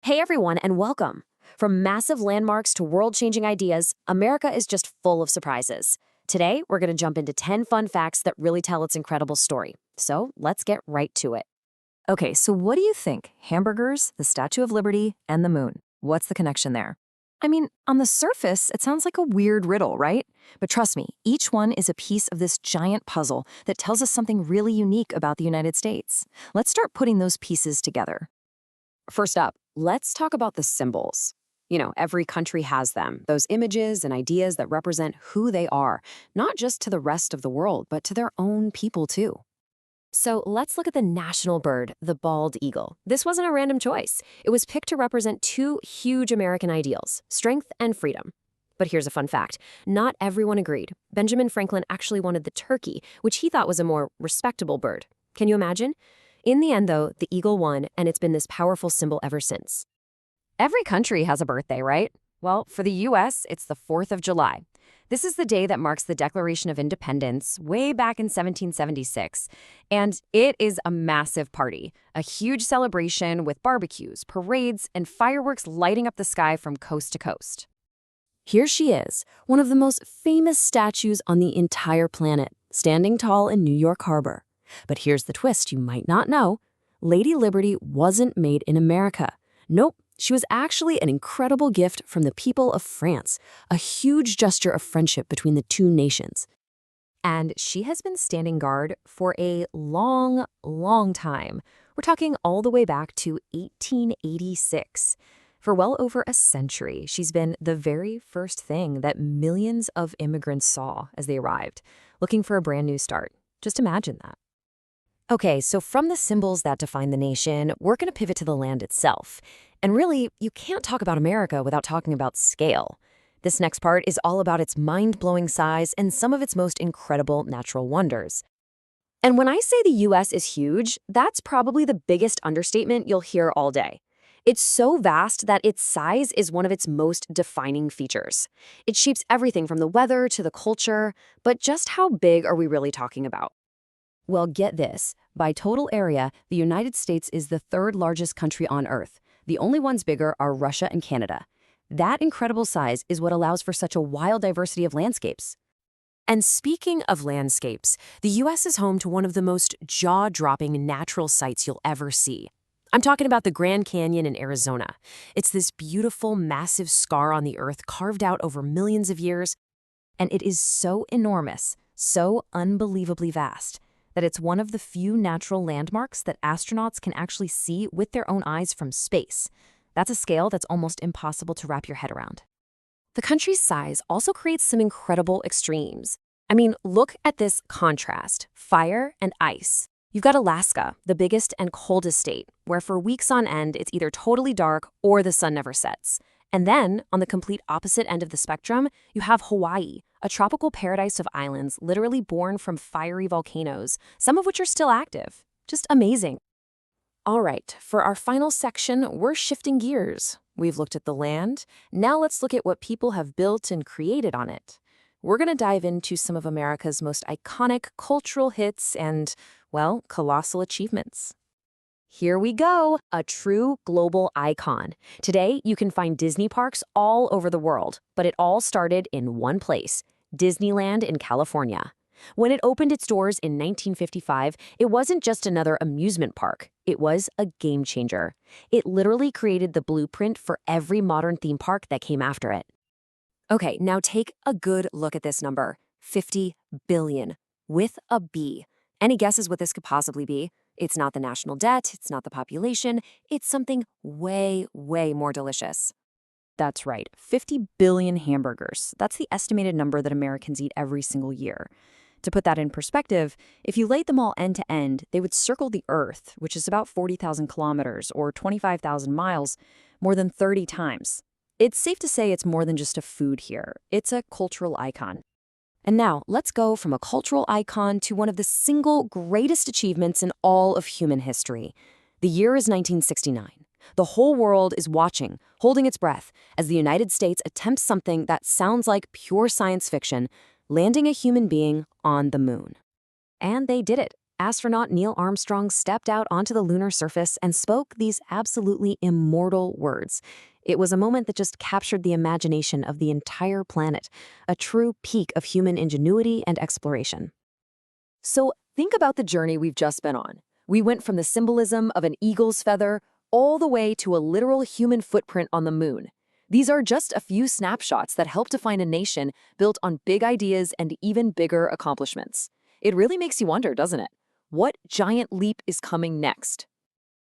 Hey everyone, and welcome. From massive landmarks to world-changing ideas, America is just full of surprises. Today, we're going to jump into 10 fun facts that really tell its incredible story. So let's get right to it. Okay, so what do you think? Hamburgers, the Statue of Liberty, and the moon. What's the connection there? I mean, on the surface, it sounds like a weird riddle, right? But trust me, each one is a piece of this giant puzzle that tells us something really unique about the United States. Let's start putting those pieces together. First up, let's talk about the symbols. Every country has them, those images and ideas that represent who they are, not just to the rest of the world, but to their own people too. So let's look at the national bird, the bald eagle. This wasn't a random choice. It was picked to represent two huge American ideals, strength and freedom. But here's a fun fact. Not everyone agreed. Benjamin Franklin actually wanted the turkey, which he thought was a more respectable bird. Can you imagine? In the end, though, the eagle won, and it's been this powerful symbol ever since. Every country has a birthday, right? Well, for the U.S., it's the 4th of July. This is the day that marks the Declaration of Independence way back in 1776. And it is a massive party, a huge celebration with barbecues, parades, and fireworks lighting up the sky from coast to coast. Here she is, one of the most famous statues on the entire planet, standing tall in New York Harbor. But here's the twist you might not know. Lady Liberty wasn't made in America. Nope. She was actually an incredible gift from the people of France, a huge gesture of friendship between the two nations. And she has been standing guard for a long, long time. We're talking all the way back to 1886. For well over a century, she's been the very first thing that millions of immigrants saw as they arrived, looking for a brand new start. Just imagine that. Okay, so from the symbols that define the nation, we're going to pivot to the land itself. And really, you can't talk about America without talking about scale. This next part is all about its mind-blowing size and some of its most incredible natural wonders. And when I say the U.S. is huge, that's probably the biggest understatement you'll hear all day. It's so vast that its size is one of its most defining features. It shapes everything from the weather to the culture, but just how big are we really talking about? Well, get this. By total area, the United States is the third largest country on Earth. The only ones bigger are Russia and Canada. That incredible size is what allows for such a wild diversity of landscapes. And speaking of landscapes, the U.S. is home to one of the most jaw-dropping natural sights you'll ever see. I'm talking about the Grand Canyon in Arizona. It's this beautiful, massive scar on the Earth carved out over millions of years, and it is so enormous, so unbelievably vast, that it's one of the few natural landmarks that astronauts can actually see with their own eyes from space. That's a scale that's almost impossible to wrap your head around. The country's size also creates some incredible extremes. I mean, look at this contrast, fire and ice. You've got Alaska, the biggest and coldest state, where for weeks on end it's either totally dark or the sun never sets. And then, on the complete opposite end of the spectrum, you have Hawaii, a tropical paradise of islands literally born from fiery volcanoes, some of which are still active. Just amazing. All right, for our final section, we're shifting gears. We've looked at the land. Now let's look at what people have built and created on it. We're going to dive into some of America's most iconic cultural hits and, well, colossal achievements. Here we go, a true global icon. Today, you can find Disney parks all over the world, but it all started in one place, Disneyland in California. When it opened its doors in 1955, it wasn't just another amusement park. It was a game changer. It literally created the blueprint for every modern theme park that came after it. Okay, now take a good look at this number, 50 billion, with a B. Any guesses what this could possibly be? It's not the national debt, it's not the population, it's something way, way more delicious. That's right, 50 billion hamburgers. That's the estimated number that Americans eat every single year. To put that in perspective, if you laid them all end to end, they would circle the Earth, which is about 40,000 kilometers or 25,000 miles, more than 30 times. It's safe to say it's more than just a food here. It's a cultural icon. And now, let's go from a cultural icon to one of the single greatest achievements in all of human history. The year is 1969. The whole world is watching, holding its breath, as the United States attempts something that sounds like pure science fiction, landing a human being on the moon. And they did it. astronaut Neil Armstrong stepped out onto the lunar surface and spoke these absolutely immortal words. It was a moment that just captured the imagination of the entire planet, a true peak of human ingenuity and exploration. So think about the journey we've just been on. We went from the symbolism of an eagle's feather all the way to a literal human footprint on the moon. These are just a few snapshots that help define a nation built on big ideas and even bigger accomplishments. It really makes you wonder, doesn't it? What giant leap is coming next?